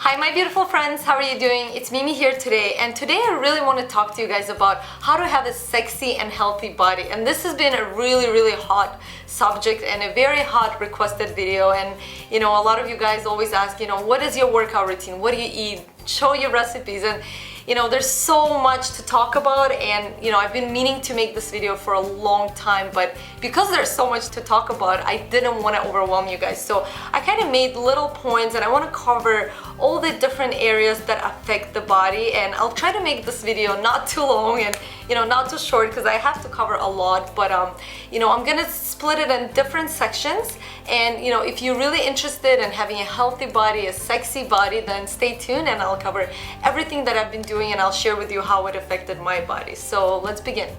Hi my beautiful friends, how are you doing? It's Mimi here today, and today I really want to talk to you guys about how to have a sexy and healthy body. And this has been a really hot subject and a very hot requested video. And a lot of you guys always ask, what is your workout routine? What do you eat? Show your recipes. And there's so much to talk about, and I've been meaning to make this video for a long time, but because there's so much to talk about, I didn't want to overwhelm you guys. So I kind of made little points, and I want to cover all the different areas that affect the body. And I'll try to make this video not too long and not too short, because I have to cover a lot. But I'm gonna split it in different sections. And if you're really interested in having a healthy body, a sexy body, then stay tuned and I'll cover everything that I've been doing, and I'll share with you how it affected my body. So let's begin.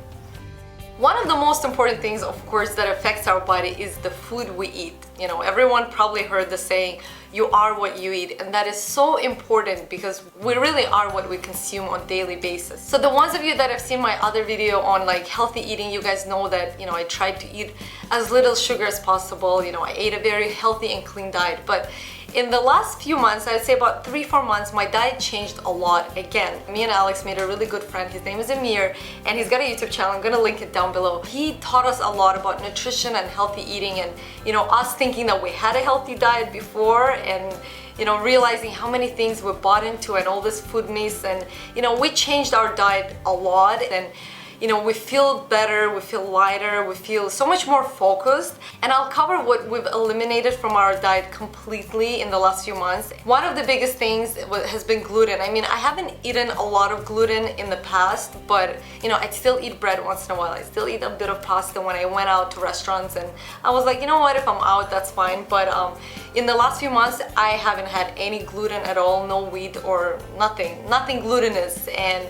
One of the most important things, of course, that affects our body is the food we eat. Everyone probably heard the saying, you are what you eat, and that is so important because we really are what we consume on a daily basis. So the ones of you that have seen my other video on like healthy eating, you guys know that I tried to eat as little sugar as possible. I ate a very healthy and clean diet, but in the last few months, I'd say about 3-4 months, my diet changed a lot again. Me and Alex made a really good friend. His name is Amir, and he's got a YouTube channel. I'm gonna link it down below. He taught us a lot about nutrition and healthy eating, and us thinking that we had a healthy diet before, and realizing how many things we bought into and all this food myths, and we changed our diet a lot, and we feel better, we feel lighter, we feel so much more focused. And I'll cover what we've eliminated from our diet completely in the last few months. One of the biggest things has been gluten. I haven't eaten a lot of gluten in the past, but I still eat bread once in a while. I still eat a bit of pasta when I went out to restaurants, and I was like, what, if I'm out, that's fine. But in the last few months, I haven't had any gluten at all, no wheat or nothing glutinous. And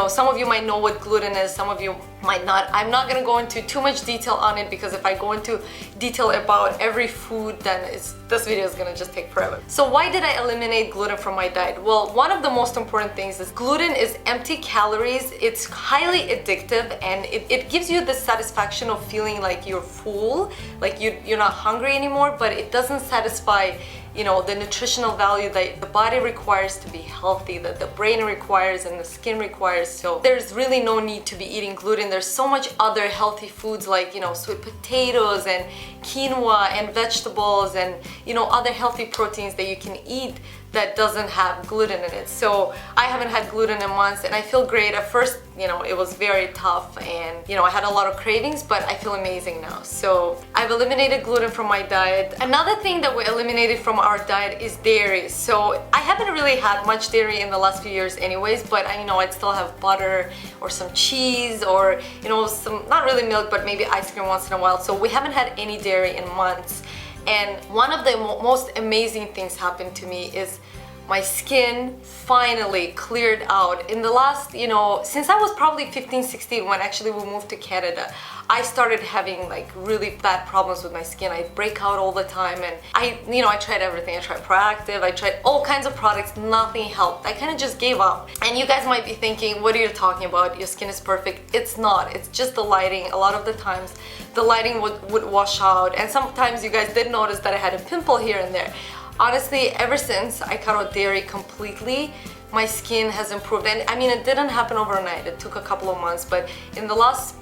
some of you might know what gluten is, some of you might not. I'm not gonna go into too much detail on it, because if I go into detail about every food, then this video is gonna just take forever. So why did I eliminate gluten from my diet? Well, one of the most important things is gluten is empty calories, it's highly addictive, and it gives you the satisfaction of feeling like you're full, like you're not hungry anymore, but it doesn't satisfy the nutritional value that the body requires to be healthy, that the brain requires and the skin requires. So there's really no need to be eating gluten. There's so much other healthy foods like sweet potatoes and quinoa and vegetables and other healthy proteins that you can eat that doesn't have gluten in it. So I haven't had gluten in months, and I feel great. At first, it was very tough, and I had a lot of cravings, but I feel amazing now. So I've eliminated gluten from my diet. Another thing that we eliminated from our diet is dairy. So I haven't really had much dairy in the last few years anyways, but I'd still have butter or some cheese or some, not really milk, but maybe ice cream once in a while. So we haven't had any dairy in months. And one of the most amazing things happened to me is my skin finally cleared out. In the last, since I was probably 15, 16, when actually we moved to Canada, I started having like really bad problems with my skin. I'd break out all the time, and I tried everything. I tried Proactive, I tried all kinds of products, nothing helped. I kind of just gave up. And you guys might be thinking, what are you talking about? Your skin is perfect. It's not, it's just the lighting. A lot of the times, the lighting would wash out, and sometimes you guys did notice that I had a pimple here and there. Honestly, ever since I cut out dairy completely, my skin has improved. And it didn't happen overnight. It took a couple of months, but in the last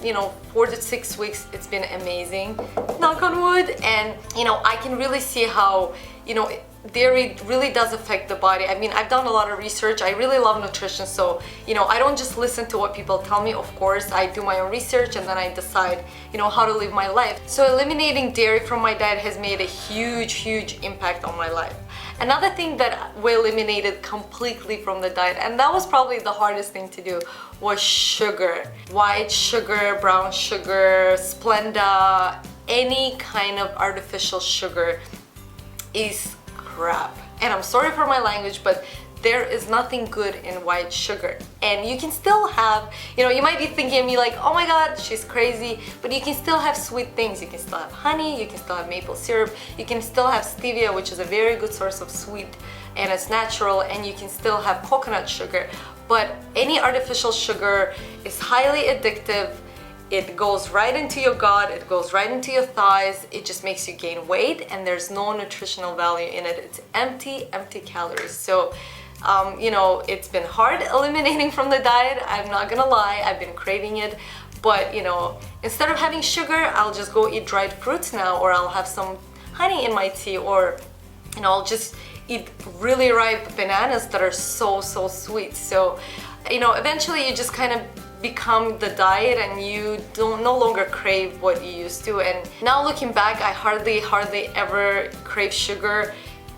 4 to 6 weeks, it's been amazing, knock on wood. And I can really see how dairy really does affect the body. I've done a lot of research. I really love nutrition, so I don't just listen to what people tell me. Of course, I do my own research, and then I decide how to live my life. So eliminating dairy from my diet has made a huge impact on my life. Another thing that we eliminated completely from the diet, and that was probably the hardest thing to do, was sugar. White sugar, brown sugar, Splenda, any kind of artificial sugar is crap. And I'm sorry for my language, but there is nothing good in white sugar. And you can still have, you might be thinking of me like, oh my god, she's crazy, but you can still have sweet things. You can still have honey, you can still have maple syrup, you can still have stevia, which is a very good source of sweet, and it's natural, and you can still have coconut sugar. But any artificial sugar is highly addictive. It goes right into your gut, it goes right into your thighs, it just makes you gain weight, and there's no nutritional value in it. It's empty calories. So you know, it's been hard eliminating from the diet, I'm not gonna lie, I've been craving it, but you know, instead of having sugar, I'll just go eat dried fruits now, or I'll have some honey in my tea, or you know, I'll just eat really ripe bananas that are so sweet. So you know, eventually you just kind of become the diet and you don't no longer crave what you used to. And now looking back, I hardly ever crave sugar.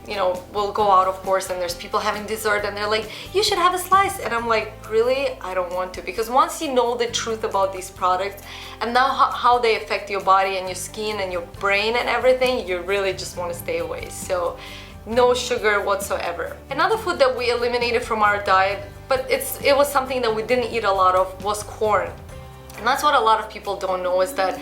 You know, we'll go out, of course, and there's people having dessert and they're like, you should have a slice, and I'm like, really? I don't want to. Because once you know the truth about these products and now how they affect your body and your skin and your brain and everything, you really just want to stay away. So no sugar whatsoever. Another food that we eliminated from our diet, but it was something that we didn't eat a lot of, was corn. And that's what a lot of people don't know, is that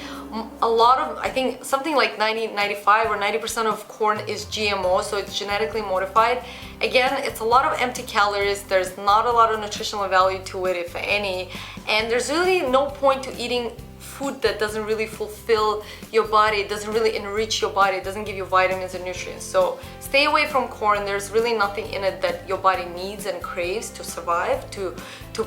a lot of, I think something like 95 or 90% of corn is GMO, so it's genetically modified. Again, it's a lot of empty calories, there's not a lot of nutritional value to it, if any, and there's really no point to eating food that doesn't really fulfill your body, it doesn't really enrich your body, it doesn't give you vitamins and nutrients. So stay away from corn. There's really nothing in it that your body needs and craves to survive, to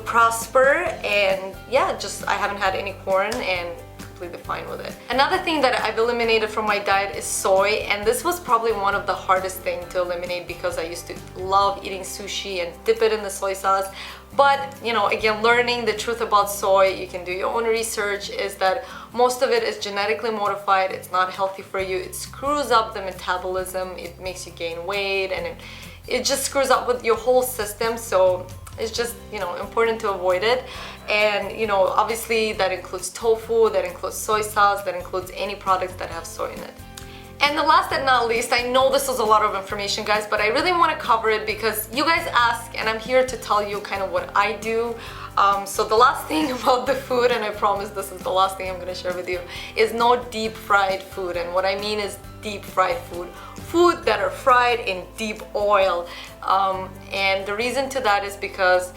prosper. And yeah, just I haven't had any corn and completely fine with it. Another thing that I've eliminated from my diet is soy, and this was probably one of the hardest things to eliminate because I used to love eating sushi and dip it in the soy sauce. But you know, again, learning the truth about soy, you can do your own research, is that most of it is genetically modified, it's not healthy for you, it screws up the metabolism, it makes you gain weight, and it just screws up with your whole system. So it's just, you know, important to avoid it. And you know, obviously that includes tofu, that includes soy sauce, that includes any products that have soy in it. And the last and not least, I know this is a lot of information, guys, but I really want to cover it because you guys ask, and I'm here to tell you kind of what I do. So the last thing about the food, and I promise this is the last thing I'm going to share with you, is no deep fried food. And what I mean is deep fried food that are fried in deep oil. And the reason to that is because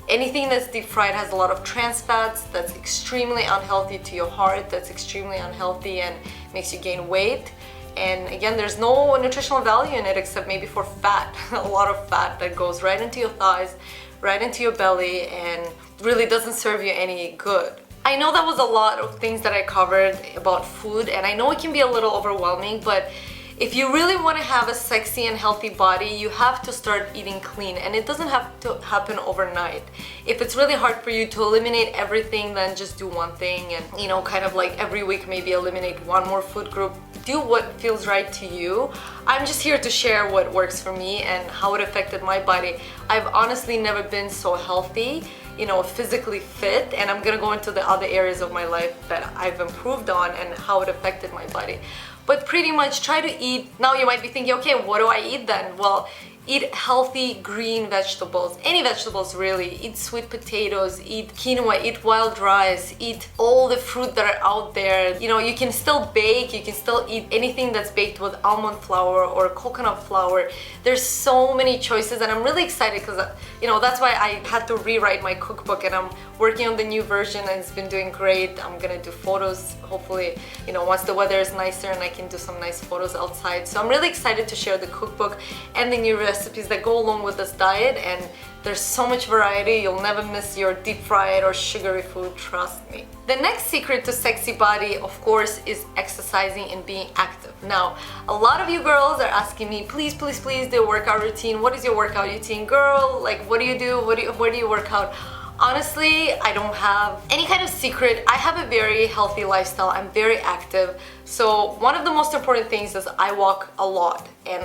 anything that's deep fried has a lot of trans fats that's extremely unhealthy to your heart, that's extremely unhealthy and makes you gain weight. And again, there's no nutritional value in it except maybe for fat, a lot of fat that goes right into your thighs, right into your belly, and really doesn't serve you any good. I know that was a lot of things that I covered about food, and I know it can be a little overwhelming, but if you really want to have a sexy and healthy body, you have to start eating clean, and it doesn't have to happen overnight. If it's really hard for you to eliminate everything, then just do one thing, and you know, kind of like every week maybe eliminate one more food group. Do what feels right to you. I'm just here to share what works for me and how it affected my body. I've honestly never been so healthy, you know, physically fit, and I'm gonna go into the other areas of my life that I've improved on and how it affected my body. But pretty much try to eat. Now you might be thinking, okay, what do I eat then? Well, eat healthy green vegetables, any vegetables really. Eat sweet potatoes, eat quinoa, eat wild rice, eat all the fruit that are out there. You know, you can still bake, you can still eat anything that's baked with almond flour or coconut flour. There's so many choices, and I'm really excited because, you know, that's why I had to rewrite my cookbook, and I'm working on the new version and it's been doing great. I'm gonna do photos, hopefully, you know, once the weather is nicer and I can do some nice photos outside. So I'm really excited to share the cookbook and the new recipes that go along with this diet, and there's so much variety. You'll never miss your deep fried or sugary food, trust me. The next secret to sexy body, of course, is exercising and being active. Now, a lot of you girls are asking me, please do a workout routine. What is your workout routine, girl? Like, what do you do? Where do you work out? Honestly, I don't have any kind of secret. I have a very healthy lifestyle. I'm very active. So one of the most important things is I walk a lot, and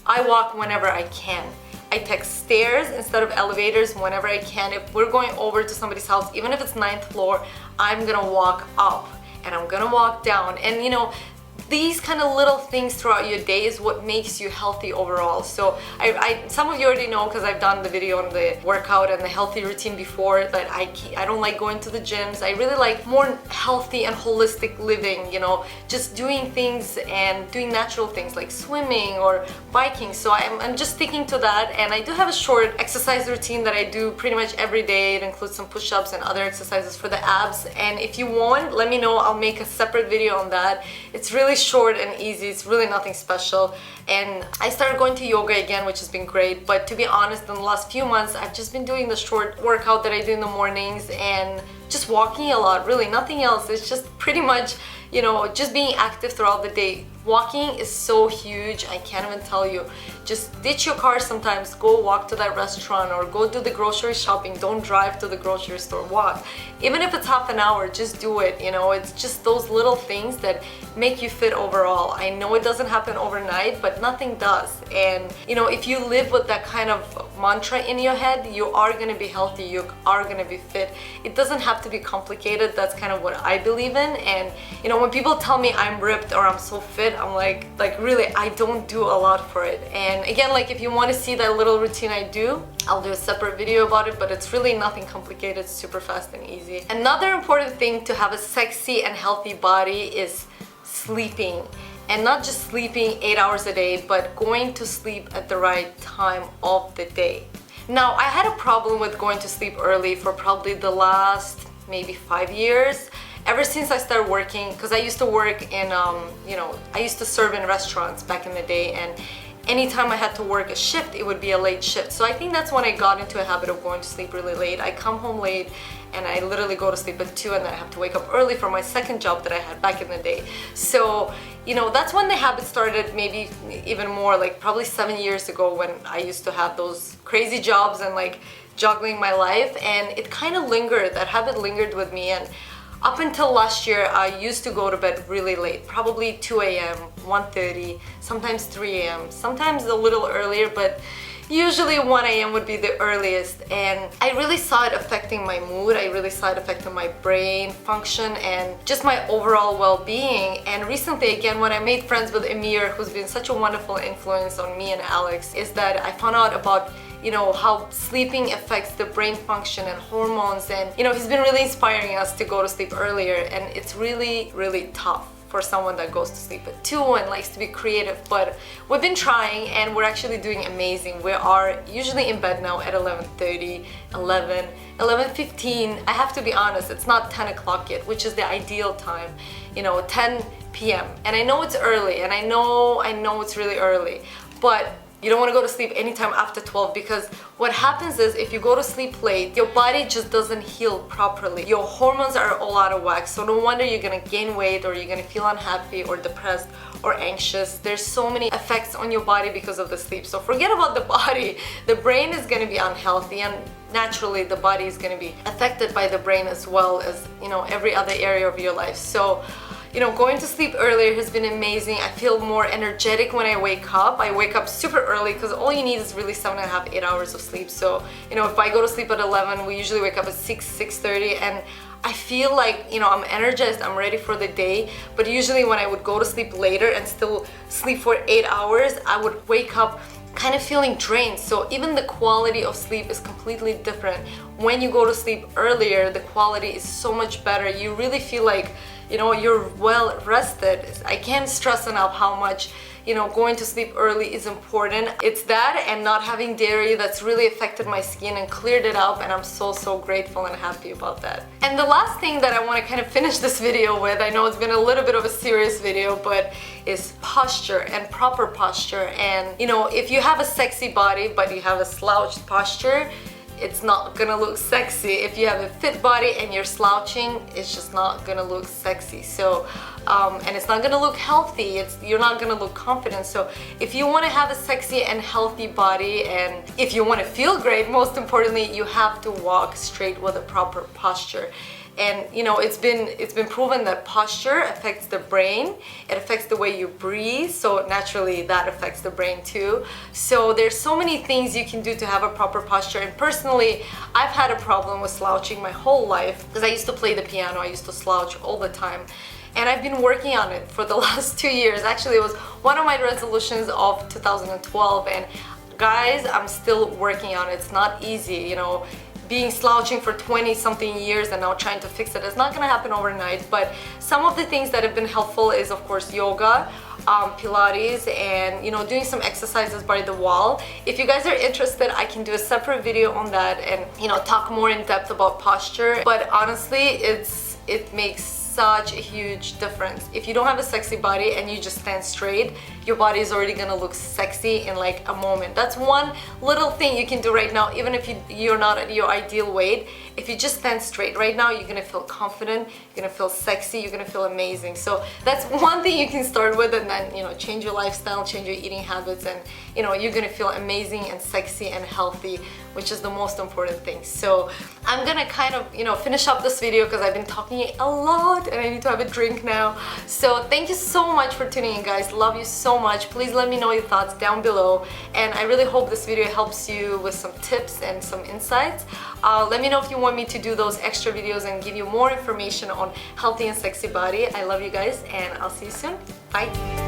I walk whenever I can. I take stairs instead of elevators whenever I can. If we're going over to somebody's house, even if it's 9th floor, I'm gonna walk up and I'm gonna walk down. And you know, these kind of little things throughout your day is what makes you healthy overall. So some of you already know, because I've done the video on the workout and the healthy routine before, that I don't like going to the gyms. I really like more healthy and holistic living, you know, just doing things and doing natural things like swimming or biking. So I'm just sticking to that, and I do have a short exercise routine that I do pretty much every day. It includes some push-ups and other exercises for the abs, and if you want, let me know. I'll make a separate video on that. It's really short and easy. It's really nothing special. And I started going to yoga again, which has been great, but to be honest, in the last few months I've just been doing the short workout that I do in the mornings and just walking a lot, really nothing else. It's just pretty much, you know, just being active throughout the day. Walking is so huge, I can't even tell you. Just ditch your car sometimes, go walk to that restaurant or go do the grocery shopping. Don't drive to the grocery store, walk. Even if it's half an hour, just do it, you know. It's just those little things that make you fit overall. I know it doesn't happen overnight, but nothing does. And you know, if you live with that kind of mantra in your head, you are gonna be healthy, you are gonna be fit. It doesn't have to be complicated. That's kind of what I believe in. And you know, when people tell me I'm ripped or I'm so fit, I'm like really, I don't do a lot for it. And again, like if you want to see that little routine I do, I'll do a separate video about it, but it's really nothing complicated. It's super fast and easy. Another important thing to have a sexy and healthy body is sleeping. And not just sleeping 8 hours a day, but going to sleep at the right time of the day. Now, I had a problem with going to sleep early for probably the last maybe 5 years. Ever since I started working, because I used to work in, you know, I used to serve in restaurants back in the day, and anytime I had to work a shift, it would be a late shift. So I think that's when I got into a habit of going to sleep really late. I come home late and I literally go to sleep at 2, and then I have to wake up early for my second job that I had back in the day. So, you know, that's when the habit started, maybe even more, like probably 7 years ago, when I used to have those crazy jobs and like juggling my life, and it kind of lingered. That habit lingered with me, and up until last year, I used to go to bed really late, probably 2 a.m., 1:30, sometimes 3 a.m., sometimes a little earlier, but usually 1 a.m. would be the earliest. And I really saw it affecting my mood. I really saw it affecting my brain function and just my overall well-being. And recently, again, when I made friends with Amir, who's been such a wonderful influence on me and Alex, is that I found out about, you know, how sleeping affects the brain function and hormones. And you know, he's been really inspiring us to go to sleep earlier, and it's really, really tough for someone that goes to sleep at 2 and likes to be creative. But we've been trying, and we're actually doing amazing. We are usually in bed now at 11:30, 11, 11:15. I have to be honest, it's not 10 o'clock yet, which is the ideal time, you know, 10 p.m. And I know it's early, and I know it's really early, but you don't want to go to sleep anytime after 12, because what happens is if you go to sleep late, your body just doesn't heal properly. Your hormones are all out of whack, so no wonder you're gonna gain weight, or you're gonna feel unhappy or depressed or anxious. There's so many effects on your body because of the sleep. So forget about the body. The brain is gonna be unhealthy, and naturally the body is gonna be affected by the brain as well as, you know, every other area of your life. So, you know, going to sleep earlier has been amazing. I feel more energetic when I wake up. I wake up super early, because all you need is really 7.5, 8 hours of sleep. So, you know, if I go to sleep at 11, we usually wake up at 6, 6:30, and I feel like, you know, I'm energized, I'm ready for the day. But usually when I would go to sleep later and still sleep for 8 hours, I would wake up kind of feeling drained. So even the quality of sleep is completely different. When you go to sleep earlier, the quality is so much better. You really feel like, you know, you're well rested. I can't stress enough how much, you know, going to sleep early is important. It's that and not having dairy that's really affected my skin and cleared it up, and I'm so grateful and happy about that. And the last thing that I want to kind of finish this video with, I know it's been a little bit of a serious video, but is posture and proper posture. And you know, if you have a sexy body but you have a slouched posture, it's not gonna look sexy. If you have a fit body and you're slouching, it's just not gonna look sexy. So, and it's not gonna look healthy. You're not gonna look confident. So if you wanna have a sexy and healthy body, and if you wanna feel great, most importantly, you have to walk straight with a proper posture. And you know, it's been proven that posture affects the brain. It affects the way you breathe, so naturally that affects the brain too. So there's so many things you can do to have a proper posture. And personally, I've had a problem with slouching my whole life, because I used to play the piano. I used to slouch all the time. and I've been working on it for the last 2 years. Actually, it was one of my resolutions of 2012, and guys, I'm still working on it. It's not easy, you know, being slouching for 20 something years and now trying to fix it. It's not gonna happen overnight, but some of the things that have been helpful is, of course, yoga, Pilates, and, you know, doing some exercises by the wall. If you guys are interested, I can do a separate video on that and, you know, talk more in depth about posture. But honestly, it makes such a huge difference. If you don't have a sexy body and you just stand straight, your body is already gonna look sexy in like a moment. That's one little thing you can do right now, even if you're not at your ideal weight. If you just stand straight right now, you're gonna feel confident, you're gonna feel sexy, you're gonna feel amazing. So that's one thing you can start with, and then, you know, change your lifestyle, change your eating habits, and, you know, you're gonna feel amazing and sexy and healthy, which is the most important thing. So I'm gonna kind of, you know, finish up this video because I've been talking a lot and I need to have a drink now. So thank you so much for tuning in, guys. Love you so much. Please let me know your thoughts down below, and I really hope this video helps you with some tips and some insights. Let me know if you want me to do those extra videos and give you more information on healthy and sexy body. I love you guys, and I'll see you soon. Bye.